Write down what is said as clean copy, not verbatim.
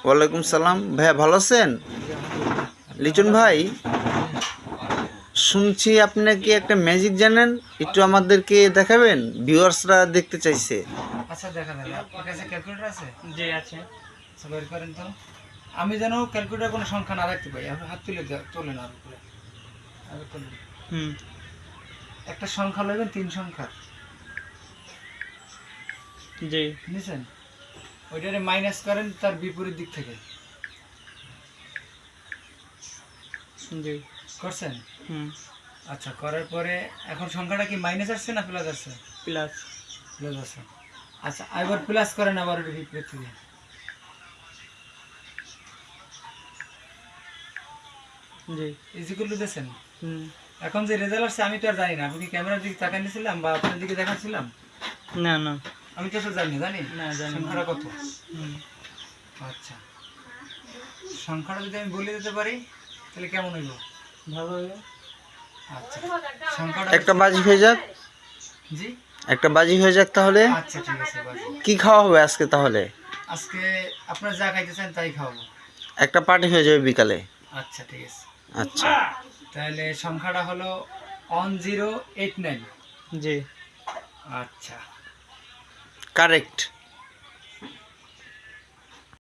ওয়ালাইকুম সালাম। ভাইয়া ভালো আছেন? লিটন ভাই, শুনছি আপনি নাকি একটা ম্যাজিক জানেন, একটু আমাদেরকে দেখাবেন? ভিউয়ার্সরা দেখতে চাইছে। আচ্ছা দেখা যাবে। আপনার কাছে ক্যালকুলেটর আছে? জি আছে। আচ্ছা বের করেন তো। আমি যেন ক্যালকুলেটর কোনো সংখ্যা না রাখতে পারি। আপনি হাত তুলে তোলেন আর উপরে। আর তুলেন। একটা সংখ্যা লইবেন 3 সংখ্যার। জি নিছেন? ওইটারে মাইনাস করেন তার বিপরীত দিক থেকে। জি করছেন? আচ্ছা, করার পরে এখন সংখ্যাটা কি মাইনাস আসছে না প্লাস আসছে? প্লাস প্লাস আসছে। আচ্ছা এবার প্লাস করেন আবার ওটা বিপরীত থেকে। জি ইজিকুল দিয়েছেন? এখন যে রেজাল্ট আসছে আমি তো আর জানি না। আপনি কি ক্যামেরার দিকে তাকাই নিয়েছিলাম বা আপনার দিকে দেখাচ্ছিলাম? না না আমি তো জানি জানি না জানি না। সংখ্যাটা কত? আচ্ছা সংখ্যাটা যদি আমি বলে দিতে পারি তাহলে কেমন হইব? ভালো হবে। আচ্ছা সংখ্যাটা একটা বাজি হয়ে যাক, জি একটা বাজি হয়ে যাক তাহলে। আচ্ছা ঠিক আছে বাজি। কি খাওয়া হবে আজকে তাহলে? আজকে আপনারা যা খাইতে চান তাই খাওয়াবো। একটা পার্টি হয়ে যাবে বিকালে। আচ্ছা ঠিক আছে। আচ্ছা, তাহলে সংখ্যাটা হলো 1089। জি আচ্ছা কারেক্ট।